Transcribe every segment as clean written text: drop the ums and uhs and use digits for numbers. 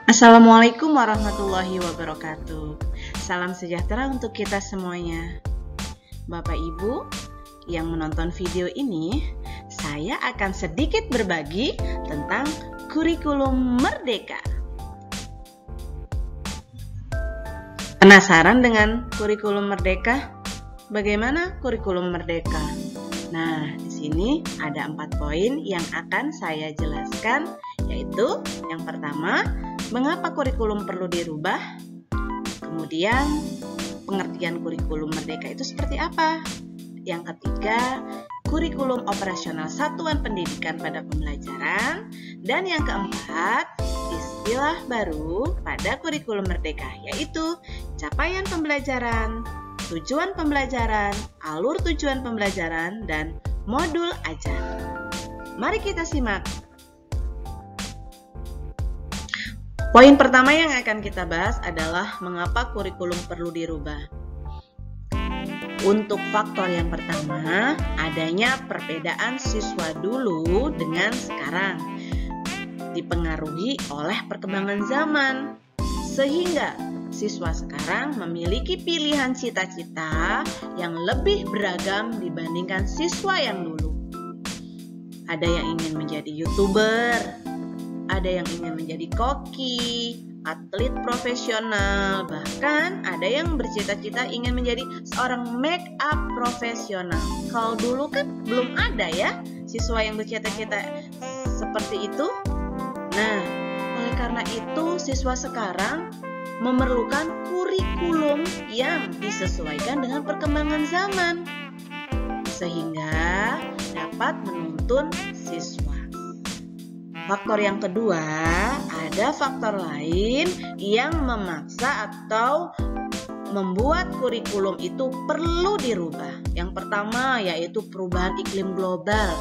Assalamualaikum warahmatullahi wabarakatuh. Salam sejahtera untuk kita semuanya. Bapak Ibu yang menonton video ini, saya akan sedikit berbagi tentang kurikulum merdeka. Penasaran dengan kurikulum merdeka? Bagaimana kurikulum merdeka? Nah, di sini ada 4 poin yang akan saya jelaskan, yaitu yang pertama, mengapa kurikulum perlu dirubah? Kemudian, pengertian kurikulum merdeka itu seperti apa? Yang ketiga, kurikulum operasional satuan pendidikan pada pembelajaran. Dan yang keempat, istilah baru pada kurikulum merdeka, yaitu capaian pembelajaran, tujuan pembelajaran, alur tujuan pembelajaran, dan modul ajar. Mari kita simak. Poin pertama yang akan kita bahas adalah mengapa kurikulum perlu dirubah. Untuk faktor yang pertama, adanya perbedaan siswa dulu dengan sekarang, dipengaruhi oleh perkembangan zaman, sehingga siswa sekarang memiliki pilihan cita-cita yang lebih beragam dibandingkan siswa yang dulu. Ada yang ingin menjadi YouTuber, ada yang ingin menjadi koki, atlet profesional, bahkan ada yang bercita-cita ingin menjadi seorang make up profesional. Kalau dulu kan belum ada ya siswa yang bercita-cita seperti itu. Nah, oleh karena itu siswa sekarang memerlukan kurikulum yang disesuaikan dengan perkembangan zaman, sehingga dapat menuntun siswa. Faktor yang kedua, ada faktor lain yang memaksa atau membuat kurikulum itu perlu dirubah. Yang pertama yaitu perubahan iklim global.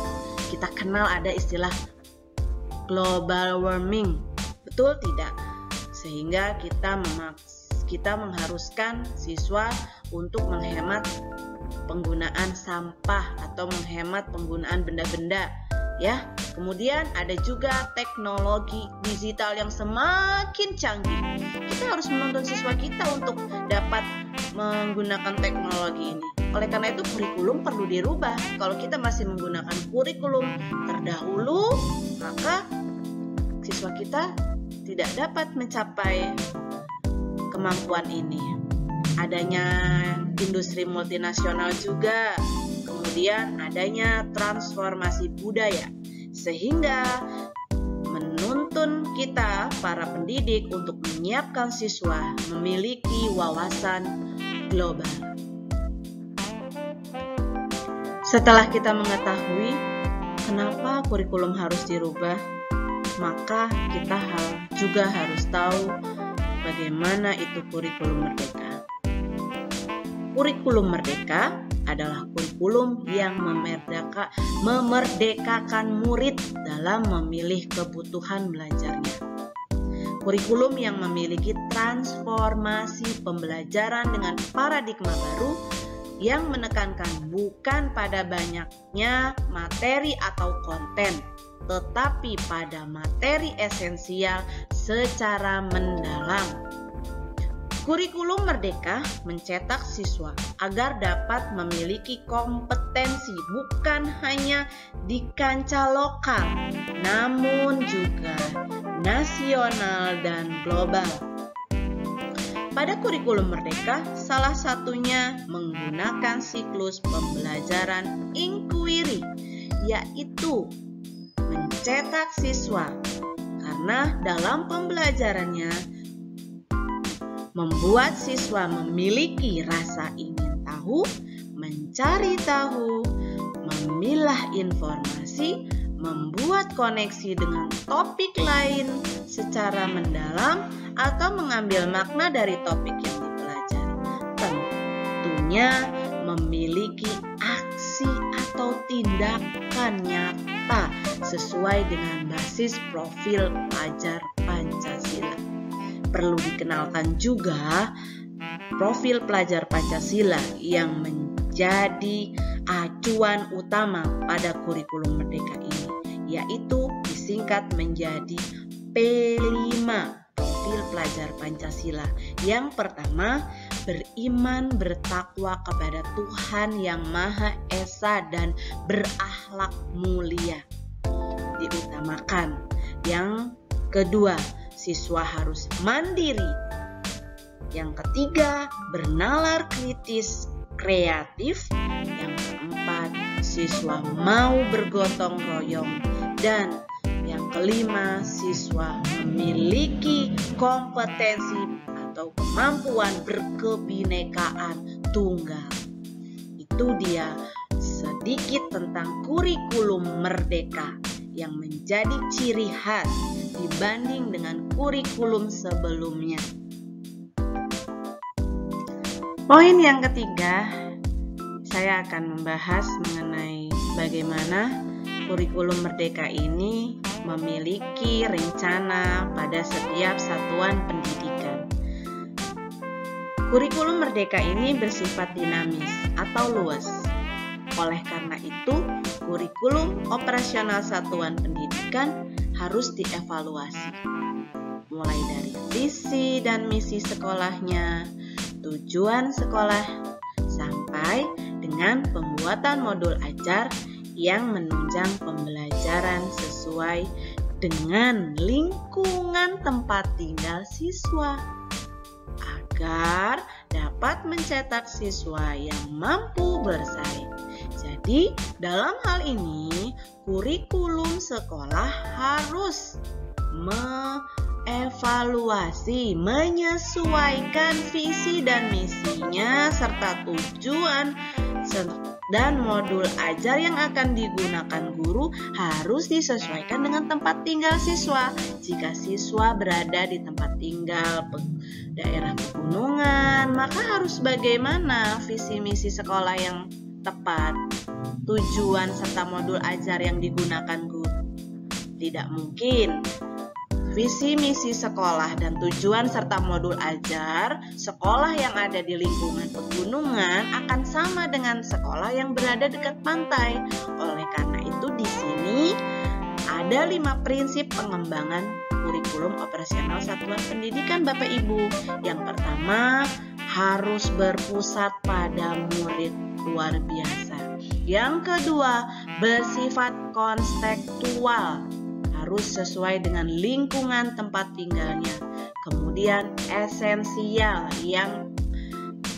Kita kenal ada istilah global warming, betul tidak? Sehingga kita mengharuskan siswa untuk menghemat penggunaan sampah atau menghemat penggunaan benda-benda, ya. Kemudian ada juga teknologi digital yang semakin canggih. Kita harus menuntun siswa kita untuk dapat menggunakan teknologi ini. Oleh karena itu kurikulum perlu dirubah. Kalau kita masih menggunakan kurikulum terdahulu, maka siswa kita tidak dapat mencapai kemampuan ini. Adanya industri multinasional juga, kemudian adanya transformasi budaya, sehingga menuntun kita para pendidik untuk menyiapkan siswa memiliki wawasan global. Setelah kita mengetahui kenapa kurikulum harus dirubah, maka kita juga harus tahu bagaimana itu kurikulum merdeka. Kurikulum merdeka adalah kurikulum yang memerdekakan murid dalam memilih kebutuhan belajarnya. Kurikulum yang memiliki transformasi pembelajaran dengan paradigma baru yang menekankan bukan pada banyaknya materi atau konten, tetapi pada materi esensial secara mendalam. Kurikulum merdeka mencetak siswa agar dapat memiliki kompetensi bukan hanya di kancah lokal, namun juga nasional dan global. Pada kurikulum merdeka, salah satunya menggunakan siklus pembelajaran inquiry, yaitu mencetak siswa karena dalam pembelajarannya membuat siswa memiliki rasa ingin tahu, mencari tahu, memilah informasi, membuat koneksi dengan topik lain secara mendalam, atau mengambil makna dari topik yang dipelajari. Tentunya memiliki aksi atau tindakan nyata sesuai dengan basis profil pelajar Pancasila. Perlu dikenalkan juga profil pelajar Pancasila yang menjadi acuan utama pada kurikulum merdeka ini, yaitu disingkat menjadi P5, profil pelajar Pancasila. Yang pertama, beriman bertakwa kepada Tuhan yang Maha Esa dan berakhlak mulia, diutamakan. Yang kedua, siswa harus mandiri. Yang ketiga, bernalar kritis, kreatif. Yang keempat, siswa mau bergotong royong. Dan yang kelima, siswa memiliki kompetensi atau kemampuan berkebinekaan tunggal. Itu dia sedikit tentang kurikulum merdeka yang menjadi ciri khas dibanding dengan kurikulum sebelumnya. Poin yang ketiga, saya akan membahas mengenai bagaimana kurikulum merdeka ini memiliki rencana pada setiap satuan pendidikan. Kurikulum merdeka ini bersifat dinamis atau luas. Oleh karena itu, kurikulum operasional satuan pendidikan harus dievaluasi. Mulai dari visi dan misi sekolahnya, tujuan sekolah, sampai dengan pembuatan modul ajar yang menunjang pembelajaran sesuai dengan lingkungan tempat tinggal siswa, agar dapat mencetak siswa yang mampu bersaing. Jadi, dalam hal ini, kurikulum sekolah harus mengevaluasi, menyesuaikan visi dan misinya, serta tujuan dan modul ajar yang akan digunakan guru harus disesuaikan dengan tempat tinggal siswa. Jika siswa berada di tempat tinggal daerah pegunungan, maka harus bagaimana visi misi sekolah yang tepat, tujuan serta modul ajar yang digunakan guru. Tidak mungkin visi misi sekolah dan tujuan serta modul ajar sekolah yang ada di lingkungan pegunungan akan sama dengan sekolah yang berada dekat pantai. Oleh karena itu, di sini ada 5 prinsip pengembangan kurikulum operasional satuan pendidikan Bapak Ibu. Yang pertama, harus berpusat pada murid luar biasa. Yang kedua, bersifat kontekstual, harus sesuai dengan lingkungan tempat tinggalnya. Kemudian esensial, yang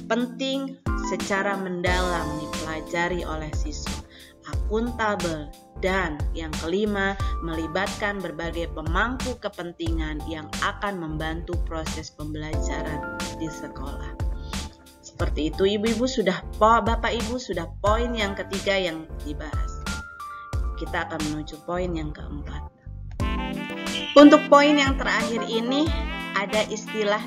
penting secara mendalam dipelajari oleh siswa. Akuntabel, dan yang kelima, melibatkan berbagai pemangku kepentingan yang akan membantu proses pembelajaran di sekolah. Seperti itu Ibu-ibu Bapak Ibu sudah poin yang ketiga yang dibahas. Kita akan menuju poin yang keempat. Untuk poin yang terakhir ini, ada istilah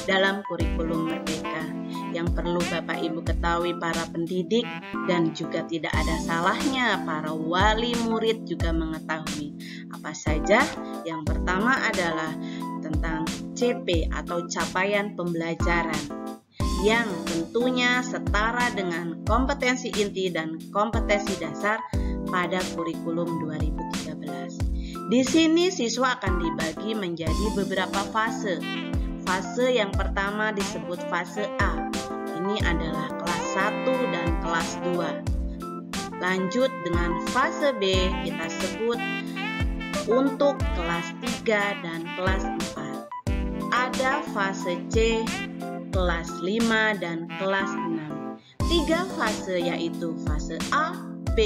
dalam kurikulum merdeka yang perlu Bapak Ibu ketahui para pendidik, dan juga tidak ada salahnya para wali murid juga mengetahui. Apa saja? Yang pertama adalah tentang CP atau capaian pembelajaran, yang tentunya setara dengan kompetensi inti dan kompetensi dasar pada kurikulum 2013. Di sini siswa akan dibagi menjadi beberapa fase. Fase yang pertama disebut fase A. Ini adalah kelas 1 dan kelas 2. Lanjut dengan fase B kita sebut untuk kelas 3 dan kelas 4. Ada fase C, kelas 5 dan kelas 6. 3 fase yaitu fase A, B,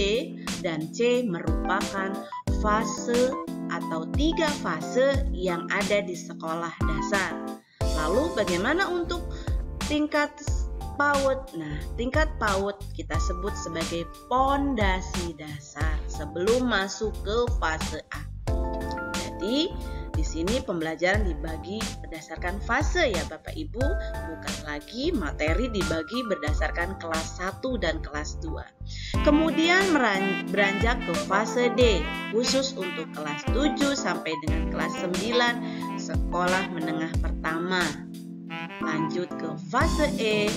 dan C merupakan fase atau 3 fase yang ada di sekolah dasar. Lalu bagaimana untuk tingkat PAUD? Nah, tingkat PAUD kita sebut sebagai pondasi dasar sebelum masuk ke fase A. Jadi, di sini pembelajaran dibagi berdasarkan fase ya Bapak Ibu, bukan lagi materi dibagi berdasarkan kelas 1 dan kelas 2. Kemudian beranjak ke fase D, khusus untuk kelas 7 sampai dengan kelas 9 sekolah menengah pertama. Lanjut ke fase E,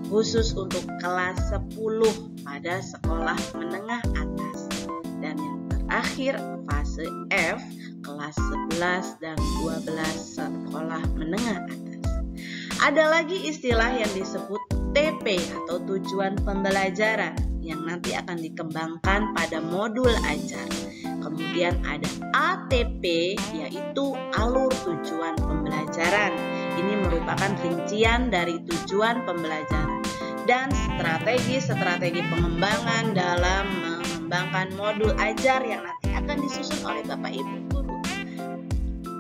khusus untuk kelas 10 pada sekolah menengah atas. Dan yang terakhir fase F, kelas 11 dan 12 sekolah menengah atas. Ada lagi istilah yang disebut TP atau tujuan pembelajaran yang nanti akan dikembangkan pada modul ajar. Kemudian ada ATP, yaitu alur tujuan pembelajaran. Ini merupakan rincian dari tujuan pembelajaran. Dan strategi pengembangan dalam mengembangkan modul ajar yang nanti akan disusun oleh Bapak Ibu guru.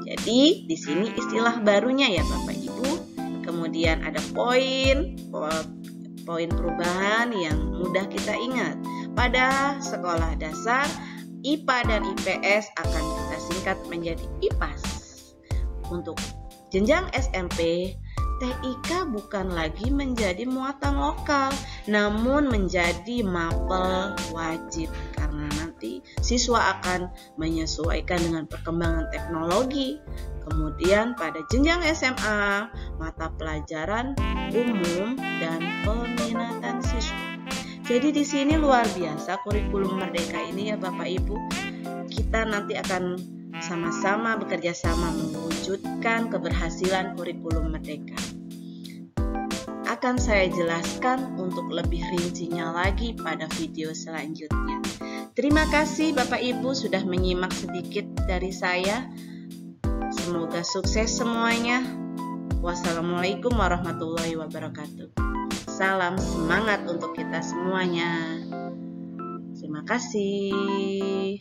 Jadi di sini istilah barunya ya Bapak Ibu. Kemudian ada poin perubahan yang mudah kita ingat. Pada sekolah dasar, IPA dan IPS akan kita singkat menjadi IPAS. Untuk jenjang SMP, TIK bukan lagi menjadi muatan lokal, namun menjadi mapel wajib karena nanti siswa akan menyesuaikan dengan perkembangan teknologi. Kemudian pada jenjang SMA, mata pelajaran umum dan peminatan siswa. Jadi di sini luar biasa kurikulum Merdeka ini ya Bapak Ibu. Kita nanti akan sama-sama bekerja sama mewujudkan keberhasilan kurikulum Merdeka. Akan saya jelaskan untuk lebih rincinya lagi pada video selanjutnya. Terima kasih Bapak Ibu sudah menyimak sedikit dari saya. Semoga sukses semuanya. Wassalamualaikum warahmatullahi wabarakatuh. Salam semangat untuk kita semuanya. Terima kasih.